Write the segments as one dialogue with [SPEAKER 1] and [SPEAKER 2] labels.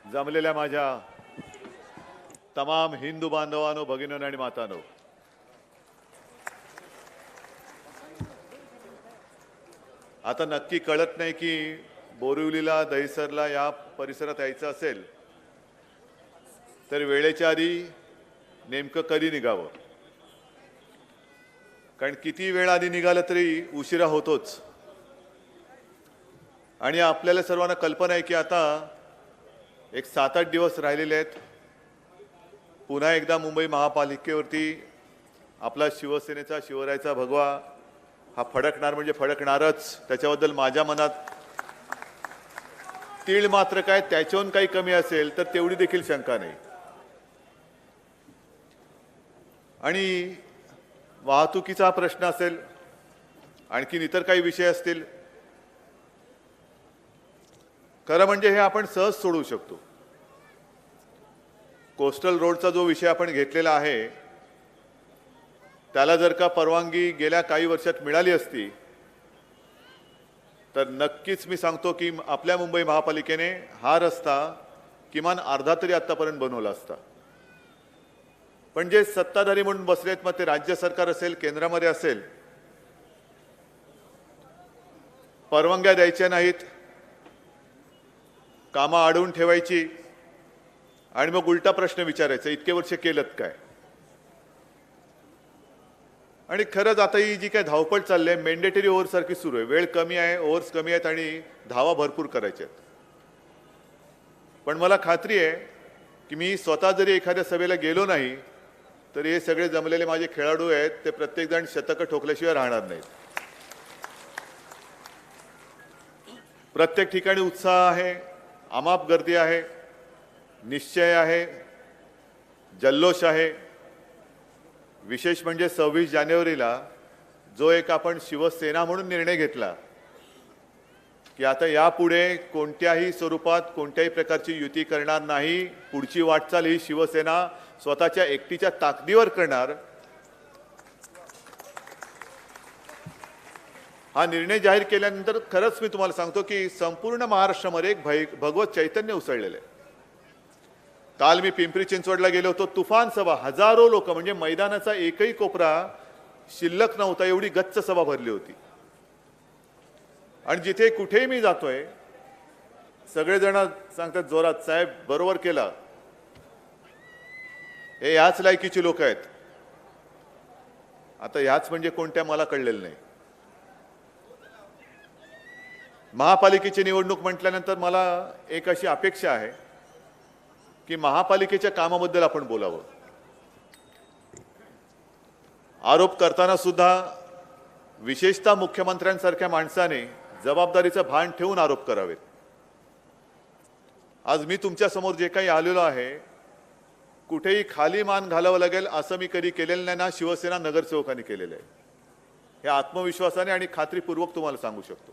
[SPEAKER 1] जमलेल्या माझ्या तमाम हिंदू बांधवांनो, भगिनींनो आणि मातांनो, आता नक्की कळत नाही की बोरिवलीला, दहिसरला या परिसरात यायचं असेल तर वेळेच्या आधी नेमकं कधी निघावं. कारण किती वेळ आधी निघालं तरी उशिरा होतोच. आणि आपल्याला सर्वांना कल्पना आहे की आता एक 7-8 दिवस राहिलेले आहेत. पुन्हा एकदा मुंबई महापालिकेवरती आपला शिवसेनेचा, शिवरायाचा भगवा हा फडकणार म्हणजे फडकणारच. त्याच्याबद्दल माझ्या मनात तीळ मात्र काय त्याच्याहून काही कमी असेल तर तेवढी देखील शंका नाही. आणि वाहतुकीचा प्रश्न असेल, आणखीन इतर काही विषय असतील, खरं म्हणजे हे आपण सहज सोडवू शकतो. कोस्टल रोडचा जो विषय आपण घेतलेला आहे त्याला जर का परवानगी गेल्या काही वर्षात मिळाली असती तर नक्कीच मी सांगतो की आपल्या मुंबई महापालिकेने हा रस्ता किमान अर्धा तरी आतापर्यंत बनवला असता. पण जे सत्ताधारी म्हणून बसलेत, मग ते राज्य सरकार असेल, केंद्रामध्ये असेल, परवानग्या द्यायच्या नाहीत, कामं अडवून ठेवायची आणि मग उलटा प्रश्न विचारायचा, इतके वर्ष केलंत काय. आणि खरंच आता ही जी काय धावपळ चालली आहे मेंडेटरी ओव्हरसारखी सुरू आहे. वेळ कमी आहे, ओव्हर्स कमी आहेत आणि धावा भरपूर करायच्या आहेत. पण मला खात्री आहे की मी स्वतः जरी एखाद्या सभेला गेलो नाही तर हे सगळे जमलेले माझे खेळाडू आहेत, ते प्रत्येकजण शतकं ठोकल्याशिवाय राहणार नाहीत. प्रत्येक ठिकाणी उत्साह आहे, अमाप गर्दी आहे, निश्चय आहे, जल्लोष आहे. विशेष म्हणजे 26 जानेवारीला जो एक आपण शिवसेना म्हणून निर्णय घेतला की आता यापुढे कोणत्याही स्वरूपात कोणत्याही प्रकारची युती करणार नाही, पुढची वाटचाल ही शिवसेना स्वतःच्या एकटीच्या ताकदीवर करणार, हा निर्णय जाहीर केल्यानंतर खरंच मी तुम्हाला सांगतो की संपूर्ण महाराष्ट्रामध्ये एक भगवत चैतन्य उसळलेलं आहे. काल मी पिंपरी चिंचवडला गेलो होतो, तुफान सभा, हजारो लोक, म्हणजे मैदानाचा एकही कोपरा शिल्लक नव्हता, एवढी गच्च सभा भरली होती. आणि जिथे कुठेही मी जातोय सगळेजण सांगतात जोरात, साहेब बरोबर केला, हे याच लायकीची लोक आहेत. आता याच म्हणजे कोणत्या मला कळलेलं नाही. महापालिकेची निवडणूक म्हटल्यानंतर मला एक अशी अपेक्षा आहे की महापालिकेच्या कामाबद्दल आपण बोलावं. आरोप करताना सुद्धा विशेषतः मुख्यमंत्र्यांसारख्या माणसाने जबाबदारीचं भान ठेवून आरोप करावेत. आज मी तुमच्या समोर जे काही आलेलो आहे, कुठेही खाली मान घालावं लागेल असं मी कधी केलेलं नाही ना शिवसेना नगरसेवकांनी केलेलं आहे. हे आत्मविश्वासाने आणि खात्रीपूर्वक तुम्हाला सांगू शकतो.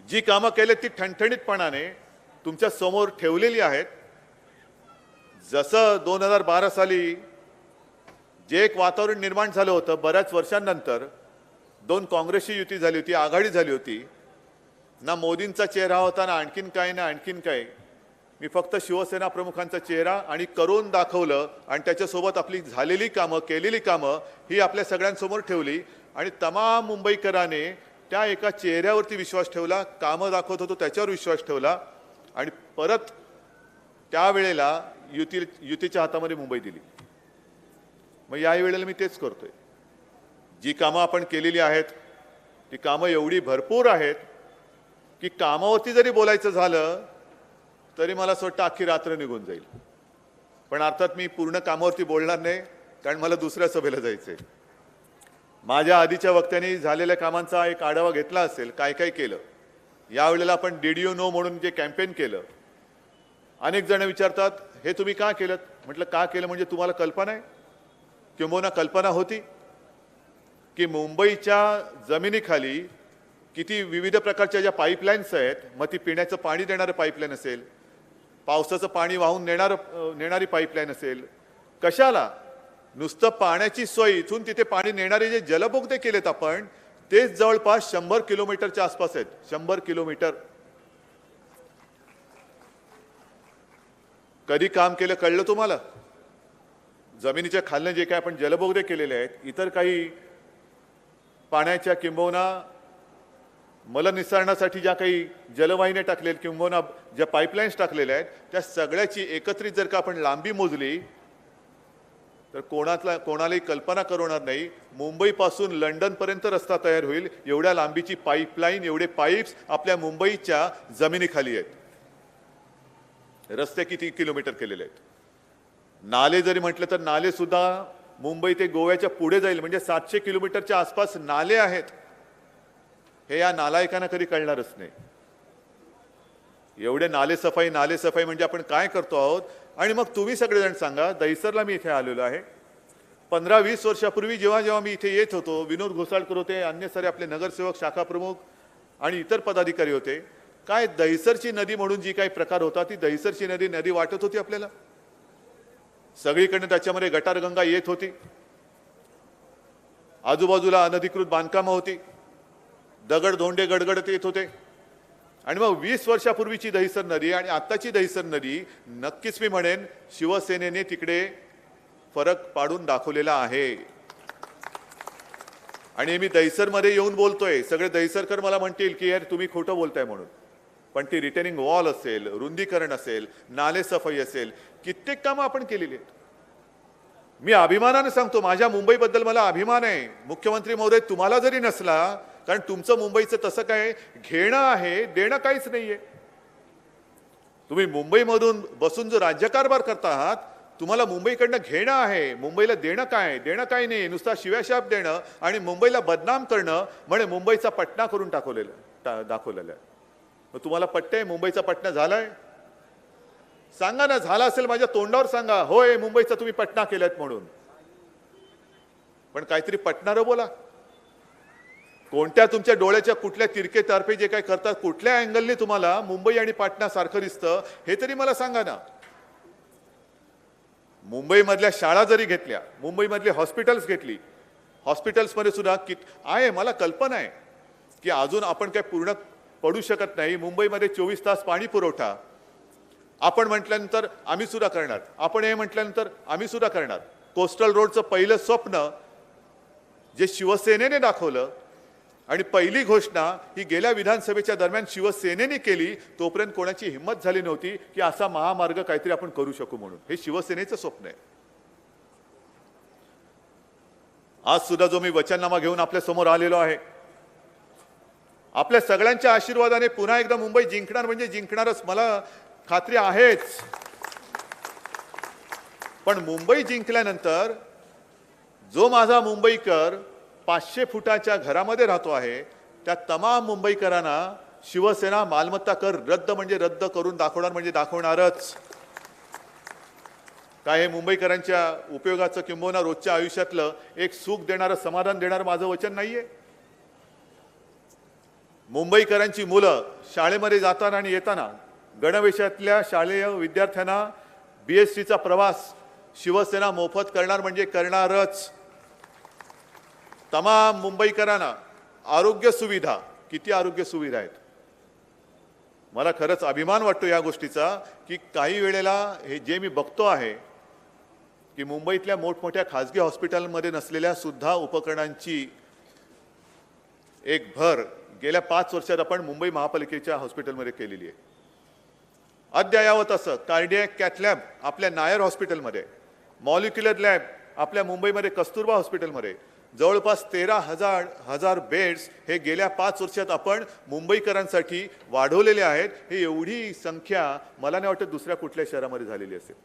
[SPEAKER 1] जी कामं केली ती ठणठणीतपणाने तुमच्या समोर ठेवलेली आहेत. जसं 2012 साली जे एक वातावरण निर्माण झालं होतं, बऱ्याच वर्षांनंतर 2 काँग्रेसची युती झाली होती, आघाडी झाली होती, ना मोदींचा चेहरा होता ना आणखीन काय ना आणखीन काय. मी फक्त शिवसेना प्रमुखांचा चेहरा आणि करून दाखवलं आणि त्याच्यासोबत आपली झालेली कामं, केलेली कामं ही आपल्या सगळ्यांसमोर ठेवली आणि तमाम मुंबईकरांनी त्या एका चेहऱ्यावरती विश्वास ठेवला, कामं दाखवत होतो त्याच्यावर विश्वास ठेवला आणि परत त्यावेळेला युतीच्या हातामध्ये मुंबई दिली. मग याही वेळेला मी तेच करतोय. जी कामं आपण केलेली आहेत ती कामं एवढी भरपूर आहेत की कामावरती जरी बोलायचं झालं तरी मला असं वाटतं अख्खी रात्र निघून जाईल. पण अर्थात मी पूर्ण कामावरती बोलणार नाही, कारण मला दुसऱ्या सभेला जायचंय. माझ्या आधीच्या वक्त्यांनी झालेल्या कामांचा एक आढावा घेतला असेल, काय काय केलं. यावेळेला आपण डीड यू नो म्हणून जे कॅम्पेन केलं, अनेक जण विचारतात हे तुम्ही का केलं. म्हटलं का केलं म्हणजे तुम्हाला कल्पना आहे, किंबहुना कल्पना होती की मुंबईच्या जमिनीखाली किती विविध प्रकारच्या ज्या पाईपलाईन्स आहेत, मग ती पिण्याचं पाणी देणारं पाईपलाईन असेल, पावसाचं पाणी वाहून नेणारी पाईपलाईन असेल, कशाला नुसतं पाण्याची सोय इथून तिथे पाणी नेणारे जे जलबोगदे केलेत आपण, तेच जवळपास 100 किलोमीटरच्या आसपास आहेत. 100 किलोमीटर. कधी काम केलं कळलं तुम्हाला? जमिनीच्या खालनं जे काय आपण जलबोगदे केलेले आहेत, इतर काही पाण्याच्या किंबहुना मलनिस्सारणासाठी ज्या काही जलवाहिन्या टाकलेल्या किंबहुना ज्या पाईपलाईन्स टाकलेल्या आहेत, त्या सगळ्याची एकत्रित जर का आपण लांबी मोजली तर कोणालाही कल्पना करवणार नाही, मुंबईपासून लंडनपर्यंत रस्ता तयार होईल एवढ्या लांबीची पाईपलाईन, एवढे पाईप्स आपल्या मुंबईच्या जमिनीखाली आहेत. रस्ते किती किलोमीटर केलेले आहेत. नाले जरी म्हटलं तर नाले सुद्धा मुंबई ते गोव्याच्या पुढे जाईल, म्हणजे 700 किलोमीटरच्या आसपास नाले आहेत. हे या नालायकांना कधी कळणारच नाही. एवढे नाले सफाई म्हणजे आपण काय करतो आहोत? आणि मग तुम्ही सगळेजण सांगा, दहिसरला मी इथे आलेलो आहे. 15-20 वर्षापूर्वी जेव्हा मी इथे येत होतो, विनोद घोसाळकर होते, अन्य सारे आपले नगरसेवक, शाखा प्रमुख आणि इतर पदाधिकारी होते. काय दहिसरची नदी म्हणून जी काही प्रकार होता, ती दहिसरची नदी वाटत होती आपल्याला. सगळीकडे त्याच्यामध्ये गटारगंगा येत होती, आजूबाजूला अनधिकृत बांधकामं होती, दगड धोंडे गडगडत येत होते. आणि मग 20 वर्षापूर्वीची दहिसर नदी आणि आत्ताची दहिसर नदी, नक्कीच मी म्हणेन शिवसेनेने तिकडे फरक पाडून दाखवलेला आहे. आणि मी दहिसरमध्ये येऊन बोलतोय, सगळे दहिसरकर मला म्हणतील की यार तुम्ही खोटं बोलताय म्हणून, पण ती रिटेनिंग वॉल असेल, रुंदीकरण असेल, नाले सफाई असेल, कित्येक कामं आपण केलेली आहेत. मी अभिमानाने सांगतो, माझ्या मुंबईबद्दल मला अभिमान आहे. मुख्यमंत्री महोदय, तुम्हाला जरी नसला, कारण तुमचं मुंबईचं तसं काय घेणं आहे, देणं काहीच नाहीये. तुम्ही मुंबईमधून बसून जो राज्यकारभार करता आहात, तुम्हाला मुंबईकडनं घेणं आहे, मुंबईला देणं काही नाही. नुसता शिव्याशाप देणं आणि मुंबईला बदनाम करणं म्हणजे मुंबईचा पटना करून दाखवलेलं आहे. मग तुम्हाला पटतंय मुंबईचा पटना झालाय? सांगा ना, झाला असेल माझ्या तोंडावर सांगा, होय मुंबईचा तुम्ही पटना केलात म्हणून. पण काहीतरी पटणारं बोला. कोणत्या तुमच्या डोळ्याच्या कुठल्या तिरके तारपे जे काय करतात, कुठल्या अँगलने तुम्हाला मुंबई आणि पाटणा सारखं दिसतं, हे तरी मला सांगा ना. मुंबईमधल्या शाळा जरी घेतल्या, मुंबईमधले हॉस्पिटल्स घेतली, हॉस्पिटल्समध्ये सुद्धा आहे, मला कल्पना आहे की अजून आपण काय पूर्ण पडू शकत नाही. मुंबईमध्ये 24 तास पाणी पुरवठा आपण म्हटल्यानंतर आम्ही सुद्धा करणार, आपण हे म्हटल्यानंतर आम्ही सुद्धा करणार. कोस्टल रोडचं पहिलं स्वप्न जे शिवसेनेने दाखवलं आणि पहिली घोषणा ही गेल्या विधानसभेच्या दरम्यान शिवसेनेने केली, तोपर्यंत कोणाची हिंमत झाली नव्हती की असा महामार्ग काहीतरी आपण करू शकू म्हणून. हे शिवसेनेचं स्वप्न आहे. आज सुद्धा जो मी वचननामा घेऊन आपल्या समोर आलेलो आहे, आपल्या सगळ्यांच्या आशीर्वादाने पुन्हा एकदा मुंबई जिंकणार म्हणजे जिंकणारच, मला खात्री आहेच. पण मुंबई जिंकल्यानंतर जो माझा मुंबईकर 500 फुटाच्या घरामध्ये राहतो आहे, त्या तमाम मुंबईकरांना शिवसेना मालमत्ता कर रद्द म्हणजे रद्द करून दाखवणार म्हणजे दाखवणारच. काय हे मुंबईकरांच्या उपयोगाचं किंबहुना रोजच्या आयुष्यातलं एक सुख देणारं, समाधान देणारं माझं वचन नाहीये. मुंबईकरांची मुलं शाळेमध्ये जाताना आणि येताना गणवेशातल्या शालेय विद्यार्थ्यांना BSTचा प्रवास शिवसेना मोफत करणार म्हणजे करणारच. तमाम मुंबईकरांना आरोग्य सुविधा, किती आरोग्य सुविधा आहेत. मला खरंच अभिमान वाटतो या गोष्टीचा की काही वेळेला हे जे मी बघतो आहे की मुंबईतल्या मोठमोठ्या खाजगी हॉस्पिटलमध्ये नसलेल्या सुद्धा उपकरणांची एक भर गेल्या 5 वर्षात आपण मुंबई महापालिकेच्या हॉस्पिटलमध्ये केलेली आहे. अद्ययावत असं कार्डियक कॅथ लॅब आपल्या नायर हॉस्पिटलमध्ये, मॉलिक्युलर लॅब आपल्या मुंबईमध्ये कस्तुरबा हॉस्पिटलमध्ये, जवळपास 13,000 बेड्स हे गेल्या 5 वर्षात आपण मुंबईकरांसाठी वाढवलेले आहेत. हे एवढी संख्या मला नाही वाटत दुसऱ्या कुठल्या शहरामध्ये झालेली असेल.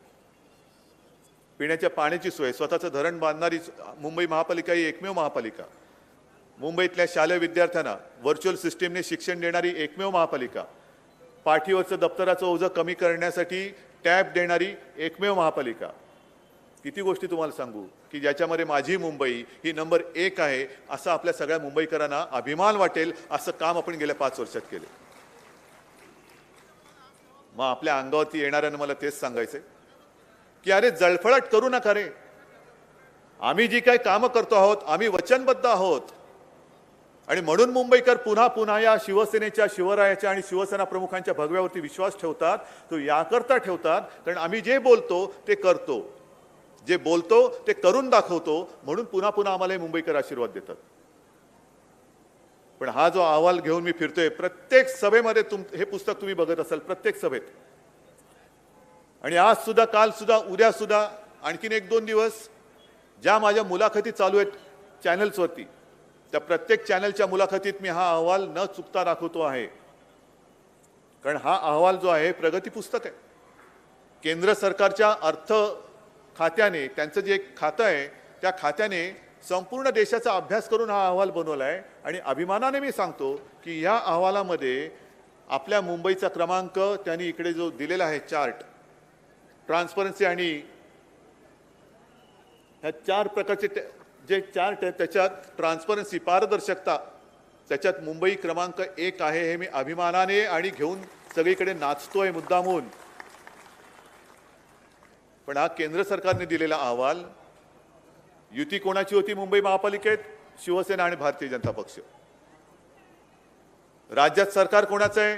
[SPEAKER 1] पिण्याच्या पाण्याची सोय, स्वतःचं धरण बांधणारी मुंबई महापालिका ही एकमेव महापालिका. मुंबईतल्या शालेय विद्यार्थ्यांना व्हर्च्युअल सिस्टीमने शिक्षण देणारी एकमेव महापालिका. पाठीवरचं दप्तराचं ओझं कमी करण्यासाठी टॅब देणारी एकमेव महापालिका. किती गोष्टी तुम्हाला सांगू की ज्याच्यामध्ये माझी मुंबई ही नंबर 1 आहे, असं आपल्या सगळ्या मुंबईकरांना अभिमान वाटेल असं काम आपण गेल्या 5 वर्षात केले. मग आपल्या अंगावरती येणाऱ्यांना मला तेच सांगायचंय की अरे जळफळाट करू नका रे. आम्ही जी काही कामं करतो आहोत, आम्ही वचनबद्ध आहोत. आणि म्हणून मुंबईकर पुन्हा पुन्हा या शिवसेनेच्या, शिवरायाच्या आणि शिवसेना प्रमुखांच्या भगव्यावरती विश्वास ठेवतात. तो याकरता ठेवतात कारण आम्ही जे बोलतो ते करतो, जे बोलतो ते करून दाखवतो, म्हणून पुन्हा पुन्हा आम्हाला हे मुंबईकर आशीर्वाद देतात. पण हा जो अहवाल घेऊन मी फिरतोय प्रत्येक सभेमध्ये, हे पुस्तक तुम्ही बघत असाल प्रत्येक सभेत, आणि आज सुद्धा, काल सुद्धा, उद्या सुद्धा, आणखीन 1-2 दिवस ज्या माझ्या मुलाखती चालू आहेत चॅनल्सवरती, त्या प्रत्येक चॅनलच्या मुलाखतीत मी हा अहवाल न चुकता दाखवतो आहे. कारण हा अहवाल जो आहे प्रगती पुस्तक आहे. केंद्र सरकारच्या अर्थ खात्याने, त्यांचं जे एक खातं आहे त्या खात्याने संपूर्ण देशाचा अभ्यास करून हा अहवाल बनवला आहे. आणि अभिमानाने मी सांगतो की या अहवालामध्ये आपल्या मुंबईचा क्रमांक त्यांनी इकडे जो दिलेला आहे चार्ट, ट्रान्सपरन्सी, आणि ह्या 4 प्रकारचे जे चार्ट आहे त्याच्यात ट्रान्सपरन्सी, पारदर्शकता, त्याच्यात मुंबई क्रमांक 1 आहे. हे मी अभिमानाने आणि घेऊन सगळीकडे नाचतोय मुद्दामून. पण हा केंद्र सरकारने दिलेला अहवाल, युती कोणाची होती मुंबई महापालिकेत? शिवसेना आणि भारतीय जनता पक्ष. राज्यात सरकार कोणाचं आहे?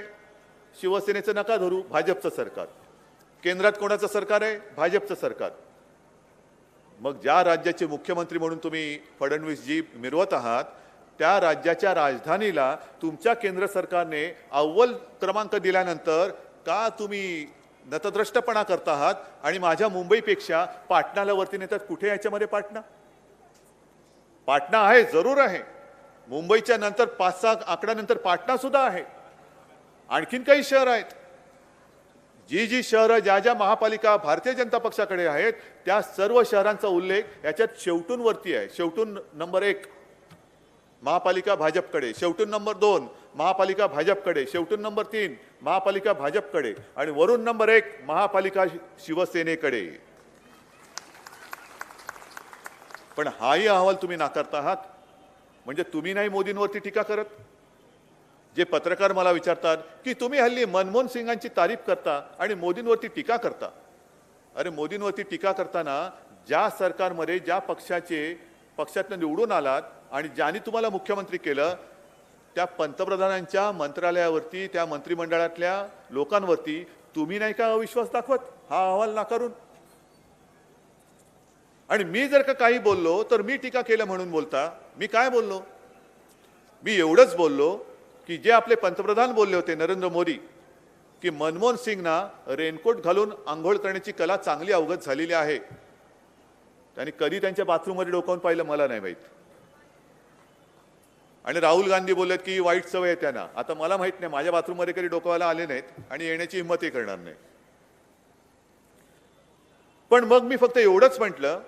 [SPEAKER 1] शिवसेनेचं नका धरू, भाजपचं सरकार. केंद्रात कोणाचं सरकार आहे? भाजपचं सरकार. मग ज्या राज्याचे मुख्यमंत्री म्हणून तुम्ही फडणवीसजी मिरवत आहात, त्या राज्याच्या राजधानीला तुमच्या केंद्र सरकारने अव्वल क्रमांक दिल्यानंतर का तुम्ही नतद्रष्टपणा करता आहात आणि माझ्या मुंबईपेक्षा पाटणाला वरती नेतात? कुठे याच्यामध्ये पाटणा? पाटणा आहे, जरूर आहे. मुंबईच्या नंतर 5-6 आकड्यानंतर पाटणा सुद्धा आहे. आणखीन काही शहर आहेत. जी शहरं, ज्या महापालिका भारतीय जनता पक्षाकडे आहेत, त्या सर्व शहरांचा उल्लेख याच्यात शेवटून वरती आहे. शेवटून नंबर 1 महापालिका भाजपकडे, शेवटून नंबर 2 महापालिका भाजपकडे, शेवटून नंबर 3 महापालिका भाजपकडे, आणि वरून नंबर 1 महापालिका शिवसेनेकडे. पण हाही अहवाल तुम्ही नाकारता आहात. म्हणजे तुम्ही नाही मोदींवरती टीका करत. जे पत्रकार मला विचारतात की तुम्ही हल्ली मनमोहन सिंगांची तारीफ करता आणि मोदींवरती टीका करता. अरे, मोदींवरती टीका करताना ज्या सरकारमध्ये, ज्या पक्षातनं निवडून आलात आणि ज्यांनी तुम्हाला मुख्यमंत्री केलं, त्या पंतप्रधानांच्या मंत्रालयावरती, त्या मंत्रिमंडळातल्या लोकांवरती तुम्ही नाही का अविश्वास दाखवत हा अहवाल नाकारून? आणि मी जर का काही बोललो तर मी टीका केलं म्हणून बोलता. मी काय बोललो? मी एवढंच बोललो की जे आपले पंतप्रधान बोलले होते नरेंद्र मोदी, की मनमोहन सिंगना रेनकोट घालून आंघोळ करण्याची कला चांगली अवगत झालेली आहे. त्यांनी कधी त्यांच्या बाथरूममध्ये डोकावून पाहिलं मला नाही माहीत. आणि राहुल गांधी बोललेत की वाईट सवय आहे त्यांना. आता मला माहित नाही, माझ्या बाथरूममध्ये कधी डोकावायला आले नाहीत आणि येण्याची हिंमतही करणार नाही. पण मग मी फक्त एवढंच म्हटलं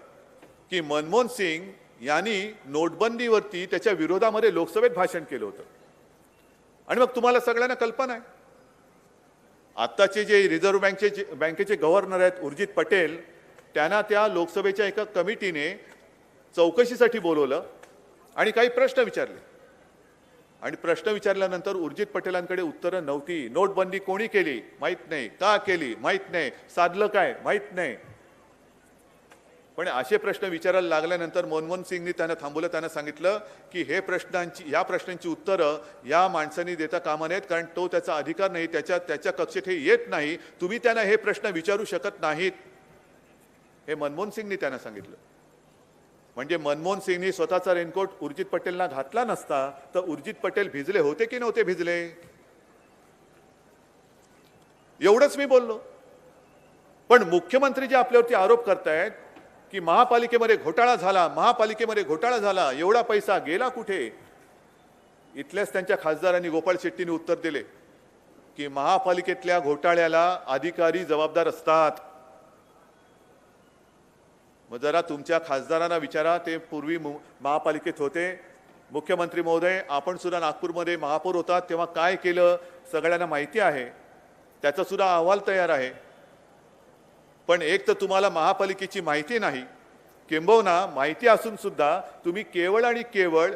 [SPEAKER 1] की मनमोहन सिंग यांनी नोटबंदीवरती त्याच्या विरोधामध्ये लोकसभेत भाषण केलं होतं. आणि मग तुम्हाला सगळ्यांना कल्पना आहे, आत्ताचे जे रिझर्व्ह बँकेचे गव्हर्नर आहेत उर्जित पटेल, त्यांना त्या लोकसभेच्या एका कमिटीने चौकशीसाठी बोलवलं आणि काही प्रश्न विचारले. आणि प्रश्न विचारल्यानंतर उर्जित पटेलांकडे उत्तरं नव्हती. नोटबंदी कोणी केली माहीत नाही, का केली माहीत नाही, साधलं काय माहीत नाही. पण असे प्रश्न विचारायला लागल्यानंतर मनमोहन सिंगनी त्यांना थांबवलं. त्यांना सांगितलं की या प्रश्नांची उत्तरं या माणसांनी देता कामा नयेत, कारण तो त्याचा अधिकार नाही, त्याच्या कक्षेत हे येत नाही. तुम्ही त्यांना हे प्रश्न विचारू शकत नाहीत, हे मनमोहन सिंगनी त्यांना सांगितलं. म्हणजे मनमोहन सिंगनी स्वतःचा रेनकोट उर्जित पटेलला घातला नसता तर उर्जित पटेल भिजले होते की नव्हते भिजले? एवढंच मी बोललो. पण मुख्यमंत्री जे आपल्यावरती आरोप करतायत की महापालिकेमध्ये घोटाळा झाला, एवढा पैसा गेला कुठे? इथल्याच त्यांच्या खासदारांनी, गोपाळ शेट्टींनी उत्तर दिले की महापालिकेतल्या घोटाळ्याला अधिकारी जबाबदार असतात. मग जरा तुमच्या खासदारांना विचारा, ते पूर्वी महापालिकेत होते. मुख्यमंत्री महोदय, आपण सुद्धा नागपूरमध्ये महापौर होतात तेव्हा काय केलं सगळ्यांना माहिती आहे, त्याचा सुद्धा अहवाल तयार आहे. पण एक तर तुम्हाला महापालिकेची माहिती नाही, किंबहुना माहिती असून सुद्धा तुम्ही केवळ आणि केवळ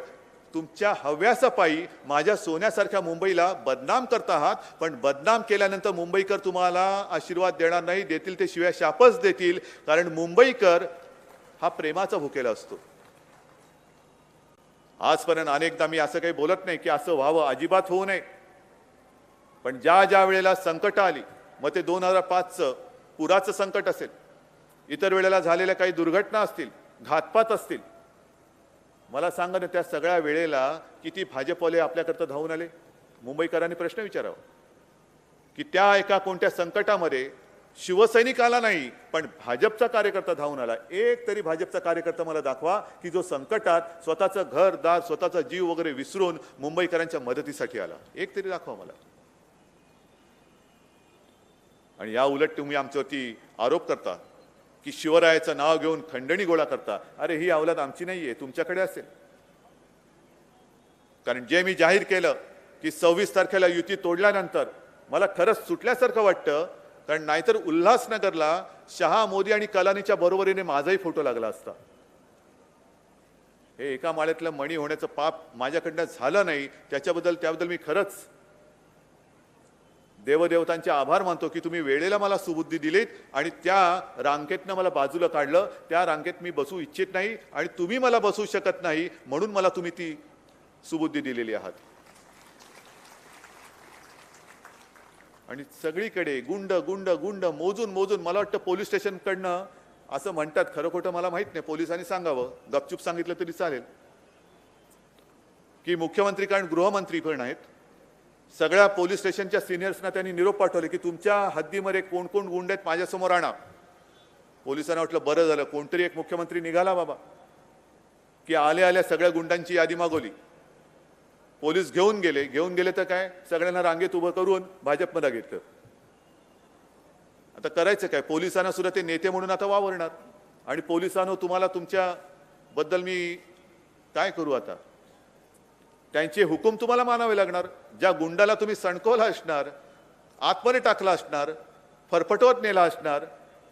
[SPEAKER 1] तुमच्या हव्यासापायी माझ्या सोन्यासारख्या मुंबईला बदनाम करता आहात. पण बदनाम केल्यानंतर मुंबईकर तुम्हाला आशीर्वाद देणार नाही, देतील ते शिव्या शापच देतील. कारण मुंबईकर हा प्रेमाचा भुकेला असतो. आजपर्यंत अनेकदा मी असं काही बोलत नाही की असं व्हावं, अजिबात होऊ नये. पण ज्या ज्या वेळेला संकट आली, मग ते 2005चं पुराचं संकट असेल, इतर वेळेला झालेल्या काही दुर्घटना असतील, घातपात असतील, मला सांगा ना, त्या सगळ्या वेळेला किती भाजपवाले आपल्याकरता धावून आले? मुंबईकरांनी प्रश्न विचारावा की त्या एका कोणत्या संकटामध्ये शिवसैनिक आला नाही, पण भाजपचा कार्यकर्ता धावून आला. एक तरी भाजपचा कार्यकर्ता मला दाखवा की जो संकटात स्वतःचं घरदार, स्वतःचा जीव वगैरे विसरून मुंबईकरांच्या मदतीसाठी आला. एक तरी दाखवा मला. आणि या उलट तुम्ही आमच्यावरती आरोप करता की शिवरायाचं नाव घेऊन खंडणी गोळा करता. अरे, ही अवलाद आमची नाहीये, तुमच्याकडे असेल. कारण जे मी जाहीर केलं की 26 तारखेला युती तोडल्यानंतर मला खरंच सुटल्यासारखं वाटतं. कारण नाहीतर उल्हासनगरला शहा, मोदी आणि कलानीच्या बरोबरीने माझाही फोटो लागला असता. हे एका माळ्यातलं मणी होण्याचं पाप माझ्याकडनं झालं नाही, त्याबद्दल मी खरंच देवदेवतांचे आभार मानतो की तुम्ही वेळेला मला सुबुद्धी दिलीत आणि त्या रांकेतनं मला बाजूला काढलं. त्या रांकेत मी बसू इच्छित नाही आणि तुम्ही मला बसू शकत नाही, म्हणून मला तुम्ही ती सुबुद्धी दिलेली आहात. आणि सगळीकडे गुंड गुंड गुंड मोजून मोजून, मला वाटतं पोलीस स्टेशनकडनं असं म्हणतात, खरं खोटं मला माहित नाही, पोलिसांनी सांगावं, गपचूप सांगितलं तरी चालेल, की मुख्यमंत्री, कारण गृहमंत्री पण आहेत, सगळ्या पोलीस स्टेशनच्या सिनियर्सना त्यांनी निरोप पाठवले की तुमच्या हद्दीमध्ये कोण कोण गुंड आहेत माझ्यासमोर आणा. पोलिसांना वाटलं बरं झालं, कोणतरी एक मुख्यमंत्री निघाला बाबा, की आल्या आल्या सगळ्या गुंडांची यादी मागवली. पोलीस घेऊन गेले तर काय, सगळ्यांना रांगेत उभं करून भाजपमध्ये घेतलं. आता करायचं काय? पोलिसांना सुद्धा ते नेते म्हणून आता वावरणार. आणि पोलिसांनो, तुम्हाला तुमच्याबद्दल मी काय करू आता? त्यांचे हुकूम तुम्हाला मानावे लागणार. ज्या गुंडाला तुम्ही सणकवला असणार, आतमध्ये टाकला असणार, फरफटवत नेला असणार,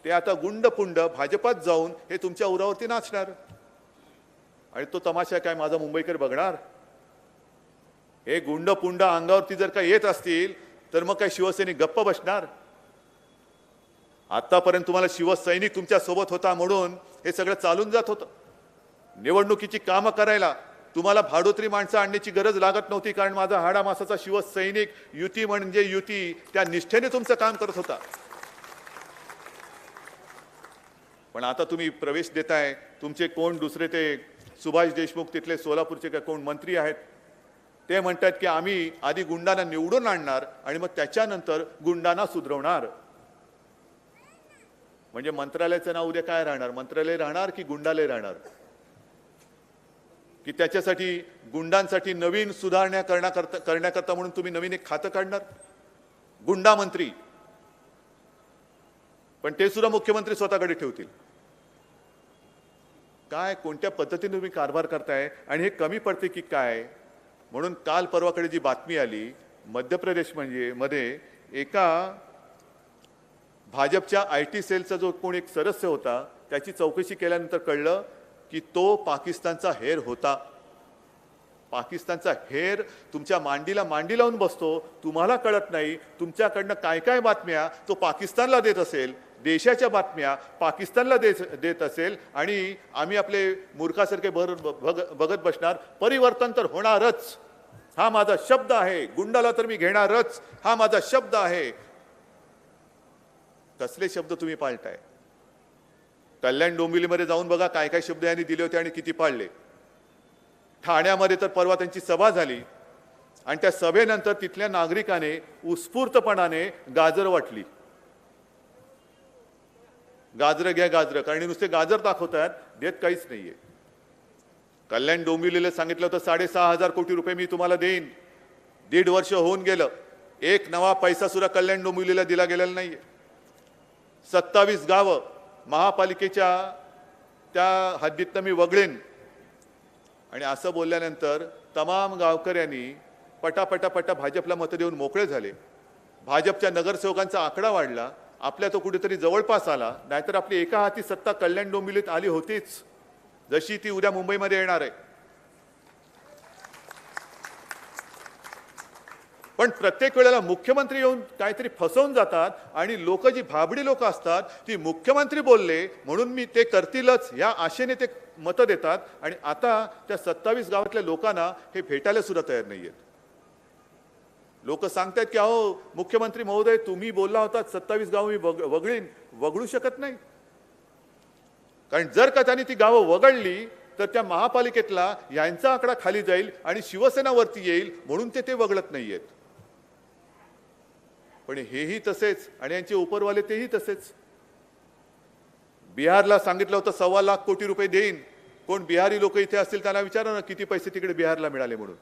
[SPEAKER 1] ते आता गुंड पुंड भाजपात जाऊन हे तुमच्या उरावरती नाचणार. आणि तो तमाशा काय माझा मुंबईकर बघणार? हे गुंड पुंड अंगावरती जर का येत असतील तर मग काय शिवसैनिक गप्प बसणार? आतापर्यंत तुम्हाला शिवसैनिक तुमच्या सोबत होता म्हणून हे सगळं चालून जात होतं. निवडणुकीची कामं करायला तुम्हाला भाडोत्री माणसं आणण्याची गरज लागत नव्हती, कारण माझा हाडामासाचा शिवसैनिक युती म्हणजे युती त्या निष्ठेने तुमचं काम करत होता. पण आता तुम्ही प्रवेश देताय, तुमचे कोण दुसरे ते सुभाष देशमुख तिथले सोलापूरचे का कोण मंत्री आहेत, ते म्हणतात की आम्ही आधी गुंडांना निवडून आणणार आणि मग त्याच्यानंतर गुंडांना सुधरवणार. म्हणजे मंत्रालयाचं नाव उद्या काय राहणार? मंत्रालय राहणार की गुंडालय राहणार? की त्याच्यासाठी गुंडांसाठी नवीन सुधारणा करण्याकरता म्हणून तुम्ही नवीन एक खातं काढणार, गुंडा मंत्री? पण ते सुद्धा मुख्यमंत्री स्वतःकडे ठेवतील. काय, कोणत्या पद्धतीने तुम्ही कारभार करताय? आणि हे कमी पडते की काय? म्हणून काल परवाकडे जी बातमी आली, मध्य प्रदेश मध्ये एका भाजपच्या IT सेलचा जो कोण एक सदस्य होता, त्याची चौकशी केल्यानंतर कळलं की तो पाकिस्तानचा हेर होता. पाकिस्तानचा हेर तुमच्या मांडीला मांडी लावून बसतो, तुम्हाला कळत नाही. तुमच्याकडनं काय काय बातम्या तो पाकिस्तानला देत असेल, देशाच्या बातम्या पाकिस्तानला देत असेल, आणि आम्ही आपले मूर्खासारखे बघत बसणार. परिवर्तन तर होणारच, हा माझा शब्द आहे. गुंडाला तर मी घेणारच, हा माझा शब्द आहे. कसले शब्द तुम्ही पाळताय? कल्याण डोंबिवलीमध्ये जाऊन बघा काय काय शब्द यांनी दिले होते आणि किती पाळले. ठाण्यामध्ये तर परवा त्यांची सभा झाली आणि त्या सभेनंतर तिथल्या नागरिकाने उत्स्फूर्तपणाने गाजर वाटली. गाजर घ्या गाजर, कारण नुसते गाजर दाखवतात, देत काहीच नाहीये. कल्याण डोंबिवलीला सांगितलं होतं 6,500 कोटी रुपये मी तुम्हाला देईन. 1.5 वर्ष होऊन गेलं, एक नवा पैसा सुद्धा कल्याण डोंबिवलीला दिला गेलेला नाहीये. 27 गावं महापालिकेच्या त्या हद्दीतनं मी वगळेन. आणि असं बोलल्यानंतर तमाम गावकऱ्यांनी पटापटापटा भाजपला मतं देऊन मोकळे झाले. भाजपच्या नगरसेवकांचा आकडा वाढला, आपल्या तो कुठेतरी जवळपास आला. नाहीतर आपली एका हाती सत्ता कल्याण डोंबिवलीत आली होतीच, जशी ती उद्या मुंबईमध्ये येणार आहे. पण प्रत्येक वेळेला मुख्यमंत्री येऊन काहीतरी फसवून जातात आणि लोक जी भाबडी लोक असतात ती मुख्यमंत्री बोलले म्हणून मी ते करतीलच या आशेने ते मतं देतात आणि आता त्या 27 गावातल्या लोकांना हे भेटायला सुद्धा तयार नाहीयेत. लोक सांगतात की अहो मुख्यमंत्री महोदय तुम्ही बोलला होता 27 गाव मी वगळू शकत नाही. कारण जर का त्यांनी ती गावं वगळली तर त्या महापालिकेतला यांचा आकडा खाली जाईल आणि शिवसेना वरती येईल, म्हणून ते वगळत नाहीयेत. पण हेही तसेच आणि यांचे उपरवाले तेही तसेच. बिहारला सांगितलं होतं 1.25 लाख कोटी रुपये देईन. कोण बिहारी लोक इथे असतील त्यांना विचारा ना किती पैसे तिकडे बिहारला मिळाले म्हणून.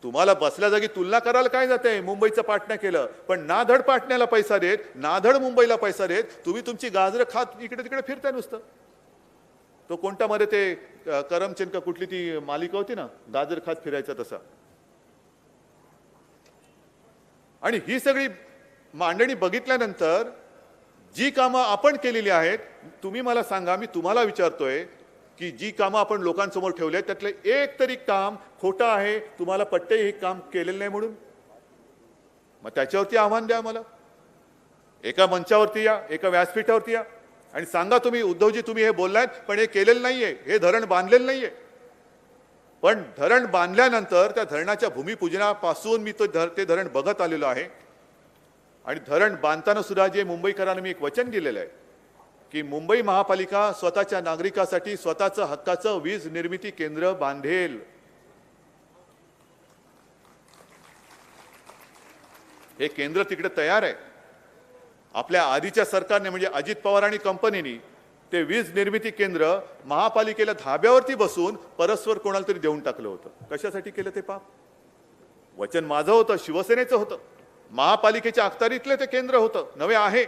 [SPEAKER 1] तुम्हाला बसल्या जागी तुलना करायला काय जाते. मुंबईचं पाटण्या केलं पण नाधड पाटण्याला पैसा देत, नाधड मुंबईला पैसा देत तुम्ही तुमची गाजरं खात इकडे तिकडे फिरताय नुसतं. तो कोणता मध्ये ते करमचंद का कुठली ती मालिका होती ना, गाजर खात फिरायचा तसा. आणि ही सगळी मांडणी बघितल्यानंतर जी कामं आपण केलेली आहेत, तुम्ही मला सांगा, मी तुम्हाला विचारतोय की जी कामं आपण लोकांसमोर ठेवली आहेत त्यातलं एक तरी काम खोटं आहे, तुम्हाला पट्टे हे काम केलेलं नाही म्हणून. मग त्याच्यावरती आव्हान द्या मला. एका मंचावरती या, एका व्यासपीठावरती या आणि सांगा तुम्ही उद्धवजी तुम्ही हे बोललात पण हे केलेलं नाहीये, हे धरण बांधलेलं नाहीये. पण धरण बांधल्यानंतर त्या धरणाच्या भूमिपूजनापासून मी ते धरण बघत आलेलो आहे. आणि धरण बांधताना सुद्धा जे मुंबईकरांना मी एक वचन दिलेलं आहे की मुंबई महापालिका स्वतःच्या नागरिकांसाठी स्वतःचं हक्काचं वीज निर्मिती केंद्र बांधेल. हे केंद्र तिकडे तयार आहे. आपल्या आधीच्या सरकारने म्हणजे अजित पवार आणि कंपनीनी ते वीज निर्मिती केंद्र महापालिकेला धाब्यावरती बसून परस्पर कोणाला तरी देऊन टाकलं होतं. कशासाठी केलं ते पाप? वचन माझं होतं, शिवसेनेचं होतं, महापालिकेच्या अखत्यारीतले ते केंद्र होतं, नवे आहे.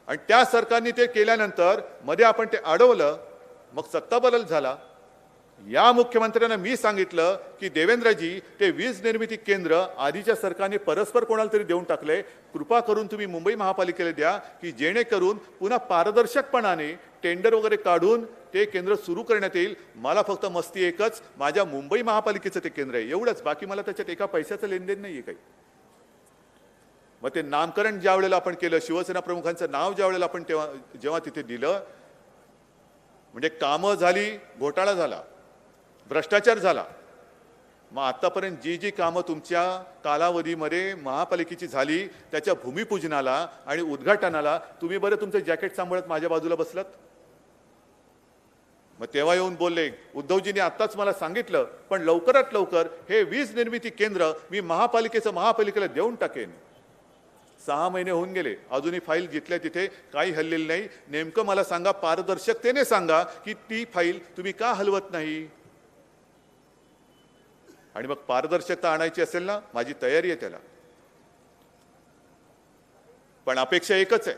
[SPEAKER 1] आणि त्या सरकारने ते केल्यानंतर मध्ये आपण ते अडवलं, मग सत्ता बदल झाला. या मुख्यमंत्र्यांना मी सांगितलं की देवेंद्रजी ते वीज निर्मिती केंद्र आधीच्या सरकारने परस्पर कोणाला तरी देऊन टाकले, कृपा करून तुम्ही मुंबई महापालिकेला द्या की जेणेकरून पुन्हा पारदर्शकपणाने टेंडर वगैरे काढून ते केंद्र सुरू करण्यात येईल. मला फक्त मस्ती एकच, माझ्या मुंबई महापालिकेचं ते केंद्र आहे एवढंच, बाकी मला त्याच्यात एका पैशाचं लेनदेन नाहीये काही. मग ते नामकरण ज्या वेळेला आपण केलं, शिवसेना प्रमुखांचं नाव ज्या वेळेला आपण जेव्हा तिथे दिलं, म्हणजे कामं झाली, घोटाळा झाला, भ्रष्टाचार झाला. मग आतापर्यंत जी जी कामं तुमच्या कालावधीमध्ये महापालिकेची झाली त्याच्या भूमिपूजनाला आणि उद्घाटनाला तुम्ही बरं तुमचं जॅकेट सांभाळत माझ्या बाजूला बसलात. मग तेव्हा येऊन बोलले उद्धवजींनी आत्ताच मला सांगितलं पण लवकरात लवकर हे वीज निर्मिती केंद्र मी महापालिकेला देऊन टाकेन. 6 महिने होऊन गेले, अजूनही फाईल जिथल्या तिथे काही हललेली नाही. नेमकं मला सांगा, पारदर्शकतेने सांगा की ती फाईल तुम्ही का हलवत नाही. आणि मग पारदर्शकता आणायची असेल ना, माझी तयारी आहे त्याला. पण अपेक्षा एकच आहे,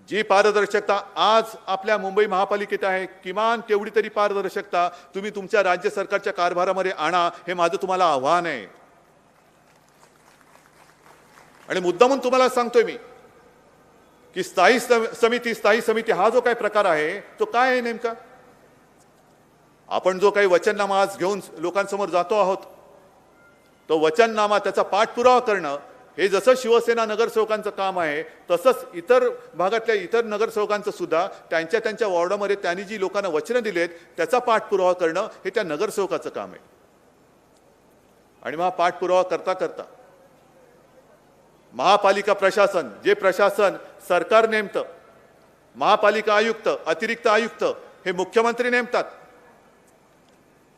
[SPEAKER 1] जी पारदर्शकता आज आपल्या मुंबई महापालिकेत आहे किमान तेवढी तरी पारदर्शकता तुम्ही तुमच्या राज्य सरकारच्या कारभारामध्ये आणा, हे माझं तुम्हाला आव्हान आहे. आणि मुद्दामून तुम्हाला सांगतोय मी की स्थायी समिती हा जो काही प्रकार आहे तो काय आहे नेमका. आपण जो काही वचननामा आज घेऊन लोकांसमोर जातो आहोत, तो वचननामा त्याचा पाठपुरावा करणं हे जसं शिवसेना नगरसेवकांचं काम आहे, तसंच इतर भागातल्या इतर नगरसेवकांचं सुद्धा त्यांच्या वॉर्डामध्ये त्यांनी जी लोकांना वचनं दिलेत त्याचा पाठपुरावा करणं हे त्या नगरसेवकाचं काम आहे. आणि मग पाठपुरावा करता करता महापालिका प्रशासन, जे प्रशासन सरकार नेमतं, महापालिका आयुक्त, अतिरिक्त आयुक्त हे मुख्यमंत्री नेमतात.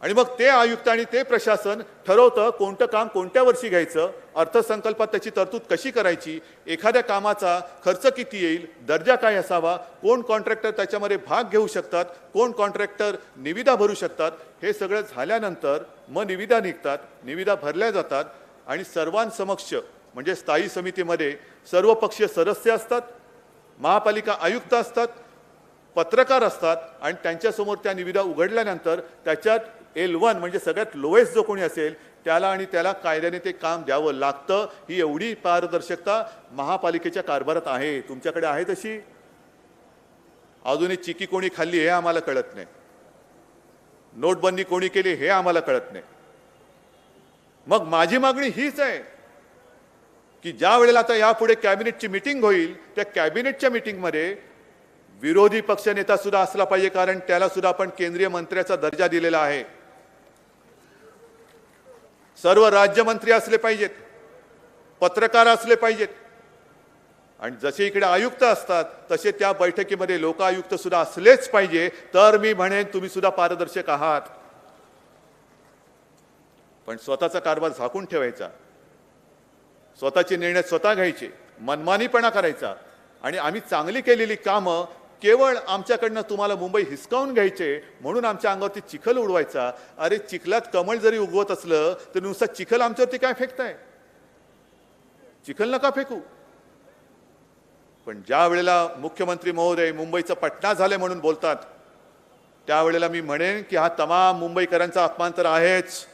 [SPEAKER 1] आणि मग ते आयुक्त आणि ते प्रशासन ठरवतं कोणतं काम कोणत्या वर्षी घ्यायचं, अर्थसंकल्पात त्याची तरतूद कशी करायची, एखाद्या कामाचा खर्च किती येईल, दर्जा काय असावा, कोण कॉन्ट्रॅक्टर त्याच्यामध्ये भाग घेऊ शकतात, कोण कॉन्ट्रॅक्टर निविदा भरू शकतात. हे सगळं झाल्यानंतर मग निविदा निघतात, निविदा भरल्या जातात आणि सर्वांसमक्ष म्हणजे स्थायी समितीमध्ये सर्वपक्षीय सदस्य असतात, महापालिका आयुक्त असतात, पत्रकार असतात आणि त्यांच्यासमोर त्या निविदा उघडल्यानंतर त्याच्यात L1 म्हणजे सगळ्यात लोएस्ट जो कोणी असेल त्याला कायद्याने ते काम द्यावं लागतं. ही एवढी पारदर्शकता महापालिकेच्या कारभारात आहे. तुमच्याकडे आहे तशी? अजूनही चिकी कोणी खाल्ली हे आम्हाला कळत नाही, नोटबंदी कोणी केली हे आम्हाला कळत नाही. मग माझी मागणी हीच आहे की ज्या वेळेला आता यापुढे कॅबिनेटची मीटिंग होईल, त्या कॅबिनेटच्या मीटिंगमध्ये विरोधी पक्षनेता सुद्धा असला पाहिजे, कारण त्याला सुद्धा आपण केंद्रीय मंत्र्याचा दर्जा दिलेला आहे. सर्व राज्यमंत्री असले पाहिजेत, पत्रकार असले पाहिजेत, आणि जसे इकडे आयुक्त असतात तसे त्या बैठकीमध्ये लोकायुक्त सुद्धा असलेच पाहिजे. तर मी म्हणेन तुम्ही सुद्धा पारदर्शक आहात. पण स्वतःचा कारभार झाकून ठेवायचा, स्वतःचे निर्णय स्वतः घ्यायचे, मनमानीपणा करायचा, आणि आम्ही चांगली केलेली कामं केवळ आमच्याकडनं तुम्हाला मुंबई हिसकावून घ्यायचे म्हणून आमच्या अंगावरती चिखल उडवायचा. अरे चिखलात कमळ जरी उगवत असलं तर नुसता चिखल आमच्यावरती काय फेकताय? चिखल नका फेकू. पण ज्या वेळेला मुख्यमंत्री महोदय मुंबईचं पटना झाले म्हणून बोलतात, त्यावेळेला मी म्हणेन की हा तमाम मुंबईकरांचा अपमान तर आहेच,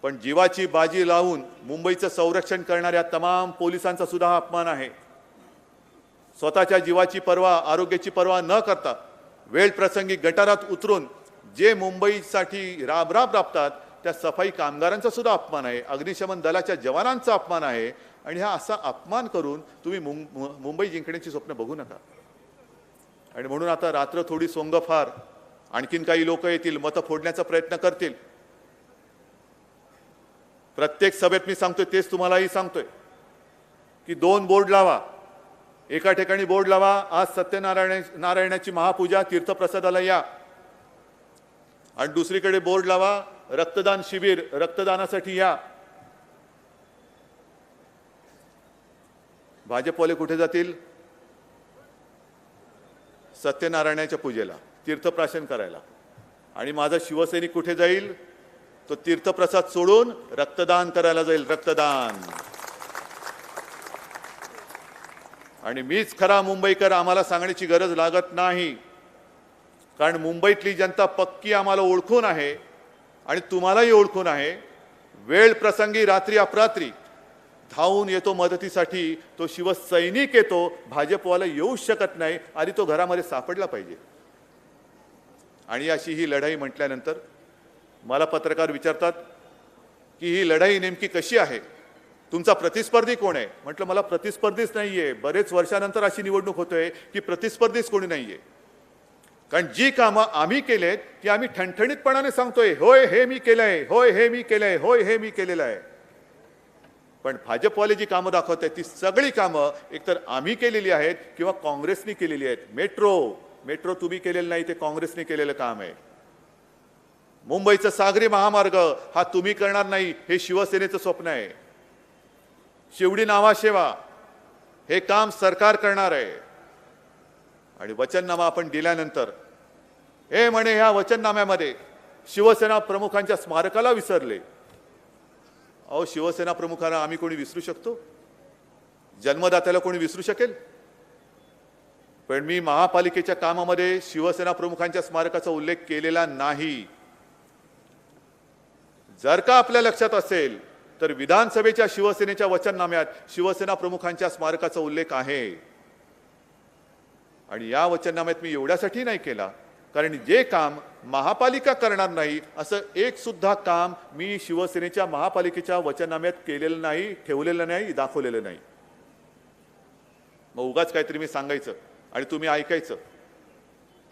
[SPEAKER 1] पण जीवाची बाजी लावून मुंबईचं संरक्षण करणाऱ्या तमाम पोलिसांचा सुद्धा अपमान आहे. स्वतःच्या जीवाची पर्वा, आरोग्याची पर्वा न करता वेळ प्रसंगी गटारात उतरून जे मुंबईसाठी राबराब राबतात त्या सफाई कामगारांचा सुद्धा अपमान आहे, अग्निशमन दलाच्या जवानांचा अपमान आहे. आणि हा असा अपमान करून तुम्ही मुंबई जिंकण्याची स्वप्न बघू नका. आणि म्हणून आता रात्र थोडी सोंगफार, आणखीन काही लोक येतील, मतं फोडण्याचा प्रयत्न करतील. प्रत्येक सभेत मी सांगतोय तेच तुम्हालाही सांगतोय की 2 बोर्ड लावा. एका ठिकाणी बोर्ड लावा, आज सत्यनारायणाची महापूजा, तीर्थप्रसादाला या. आणि दुसरीकडे बोर्ड लावा, रक्तदान शिबिर, रक्तदानासाठी या. भाजपवाले कुठे जातील? सत्यनारायणाच्या पूजेला, तीर्थप्राशन करायला. आणि माझा शिवसैनिक कुठे जाईल? तो तीर्थप्रसाद सोडून रक्तदान करायला जाईल, रक्तदान. आणि मीच खरा मुंबईकर, आम्हाला सांगण्याची गरज लागत नाही, कारण मुंबईतली जनता पक्की आम्हाला ओळखून आहे आणि तुम्हालाही ओळखून आहे. वेळ प्रसंगी रात्री अपरात्री धावून येतो मदतीसाठी, तो शिवसैनिक येतो. भाजपवाला येऊ शकत नाही, आणि तो घरामध्ये सापडला पाहिजे. आणि अशी ही लढाई म्हटल्यानंतर मला पत्रकार विचारतात की ही लढाई नेमकी कशी आहे, तुमचा प्रतिस्पर्धी कोण आहे? म्हटलं मला प्रतिस्पर्धीच नाहीये. बरेच वर्षानंतर अशी निवडणूक होतोय की प्रतिस्पर्धीच कोणी नाहीये. कारण जी कामं आम्ही केलेत ती आम्ही ठणठणीतपणाने सांगतोय, होय हे मी केलंय, होय हे मी केलंय, होय हे मी केलेलं आहे. पण भाजपवाले जी कामं दाखवत आहेत ती सगळी कामं एकतर आम्ही केलेली आहेत किंवा काँग्रेसने केलेली आहेत. मेट्रो तुम्ही केलेलं नाही, ते काँग्रेसने केलेलं काम आहे. मुंबईचा सागरी महामार्ग हा तुम्ही करणार नाही, हे शिवसेनेचं स्वप्न आहे. शिवडी नावाशेवा हे काम सरकार करणार आहे. आणि वचननामा आपण दिल्यानंतर हे म्हणे ह्या वचननाम्यामध्ये शिवसेना प्रमुखांच्या स्मारकाला विसरले. अहो, शिवसेना प्रमुखांना आम्ही कोणी विसरू शकतो? जन्मदात्याला कोणी विसरू शकेल? पण मी महापालिकेच्या कामामध्ये शिवसेना प्रमुखांच्या स्मारकाचा उल्लेख केलेला नाही. जर का आपल्या लक्षात असेल तर विधानसभेच्या शिवसेनेच्या वचननाम्यात शिवसेना प्रमुखांच्या स्मारकाचा उल्लेख आहे. आणि या वचननाम्यात मी एवढ्यासाठी नाही केला कारण जे काम महापालिका करणार नाही असं एक सुद्धा काम मी शिवसेनेच्या महापालिकेच्या वचननाम्यात केलेलं नाही, ठेवलेलं नाही, दाखवलेलं नाही. मग उगाच काहीतरी मी सांगायचं आणि तुम्ही ऐकायचं.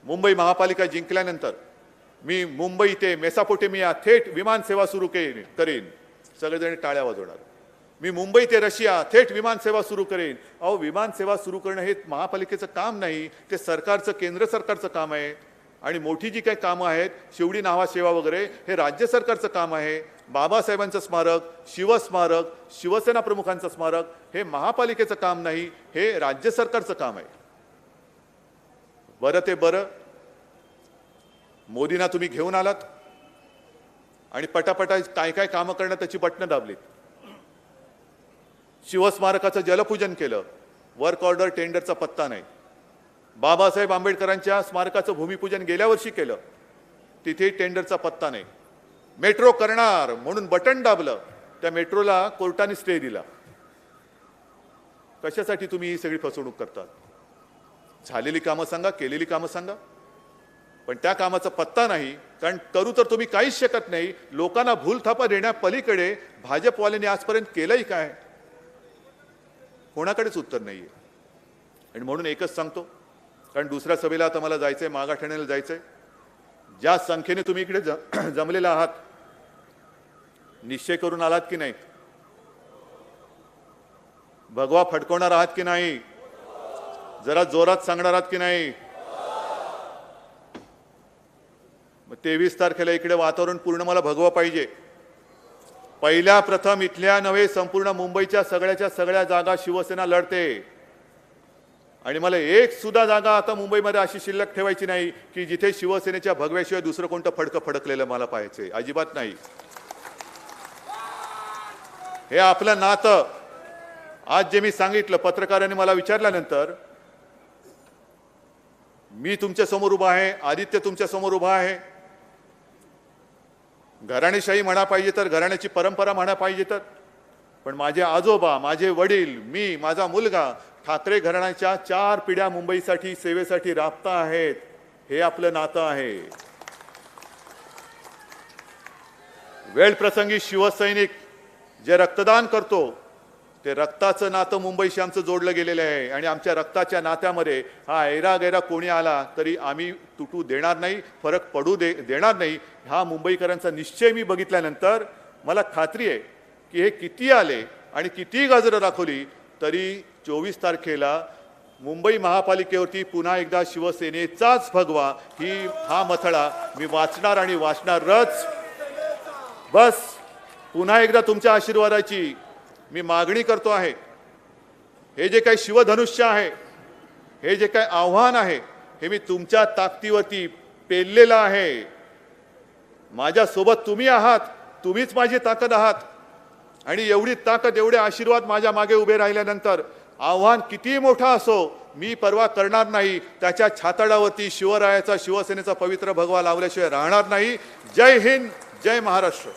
[SPEAKER 1] मुंबई महापालिका जिंकल्यानंतर मी मुंबई ते मेसोपोटेमिया थेट विमान सेवा सुरू करेन. सगळेजण टाळ्या वाजवणार. मी मुंबई ते रशिया थेट विमान सेवा सुरू करेन. अहो, विमान सेवा सुरू करणं हे महापालिकेचं काम नाही, ते सरकारचं, केंद्र सरकारचं काम आहे. आणि मोठी जी काही कामं आहेत, शिवडी नावाशेवा वगैरे, हे राज्य सरकारचं काम आहे. बाबासाहेबांचं स्मारक, शिवस्मारक, शिवसेना प्रमुखांचं स्मारक हे महापालिकेचं काम नाही, हे राज्य सरकारचं काम आहे. बरं ते बरं, मोदींना तुम्ही घेऊन आलात आणि पटापटा काय काय कामं करणं त्याची बटणं दाबलीत. शिवस्मारकाचं जलपूजन केलं, वर्क ऑर्डर टेंडरचा पत्ता नाही. बाबासाहेब आंबेडकरांच्या स्मारकाचं भूमिपूजन गेल्या वर्षी केलं, तिथे टेंडरचा पत्ता नाही. मेट्रो करणार म्हणून बटन दाबलं, त्या मेट्रोला कोर्टाने स्टे दिला. कशासाठी तुम्ही ही सगळी फसवणूक करतात? झालेली कामं सांगा, केलेली कामं सांगा, पण त्या कामाचा पत्ता नाही. कारण करू तर तुम्ही काहीच शकत नाही. लोकांना भूलथापा देण्यापलीकडे भाजपवाल्यांनी आजपर्यंत केलंही काय? कोणाकडेच उत्तर नाहीये. आणि म्हणून एकच सांगतो, कारण दुसऱ्या सभेला आता मला जायचंय, मागाठाण्याला जायचंय. ज्या संख्येने तुम्ही इकडे जमलेला आहात, निश्चय करून आलात की नाही? भगवा फडकवणार आहात की नाही? जरा जोरात सांगणार आहात की नाही? 23 तारखेला इकडे वातावरण पूर्ण मला भगवा पाहिजे. पहिल्या प्रथम इथल्या नव्हे, संपूर्ण मुंबईच्या सगळ्या जागा शिवसेना लढते. आणि मला एक सुद्धा जागा आता मुंबईमध्ये अशी शिल्लक ठेवायची नाही की जिथे शिवसेनेच्या भगव्याशिवाय दुसरं कोणतं फडकं फडकलेलं मला पाहायचंय. अजिबात नाही. हे आपलं नातं आज जे मी सांगितलं, पत्रकारांनी मला विचारल्यानंतर, मी तुमच्या समोर उभा आहे, आदित्य तुमच्या समोर उभा आहे. घराणेशाही म्हणा पाहिजे तर, घराण्याची परंपरा म्हणा पाहिजे तर, पण माझे आजोबा, माझे वडील, मी, माझा मुलगा, ठाकरे घराण्याच्या 4 पिढ्या मुंबईसाठी सेवेसाठी राबता आहेत. हे आपलं नातं आहे. वेळ प्रसंगी शिवसैनिक जे रक्तदान करतो, ते रक्ताचं नातं मुंबईशी आमचं जोडलं गेलेलं आहे. आणि आमच्या रक्ताच्या नात्यामध्ये हा ऐरागैरा कोणी आला तरी आम्ही तुटू देणार नाही, फरक पडू देणार नाही. हा मुंबईकरांचा निश्चय मी बघितल्यानंतर मला खात्री आहे की हे किती आले आणि किती गाजरं दाखवली तरी 24 तारखेला मुंबई महापालिकेवरती पुन्हा एकदा शिवसेनेचाच भगवा, हा मथळा मी वाचणार आणि वाचणारच. बस पुन्हा एकदा तुमच्या आशीर्वादाची मी मागणी करतो आहे. हे जे काही शिवधनुष्य आहे, हे जे काही आव्हान आहे, हे मी तुमच्या ताकदीवरती पेललेलं आहे. माझ्यासोबत तुम्ही आहात, तुम्हीच माझी ताकद आहात. आणि एवढी ताकद, एवढे आशीर्वाद माझ्या मागे उभे राहिल्यानंतर आव्हान किती मोठा असो, मी परवा करणार नाही. त्याच्या छाताडावरती शिवरायाचा, शिवसेनेचा पवित्र भगवा लावल्याशिवाय राहणार नाही. जय हिंद, जय महाराष्ट्र.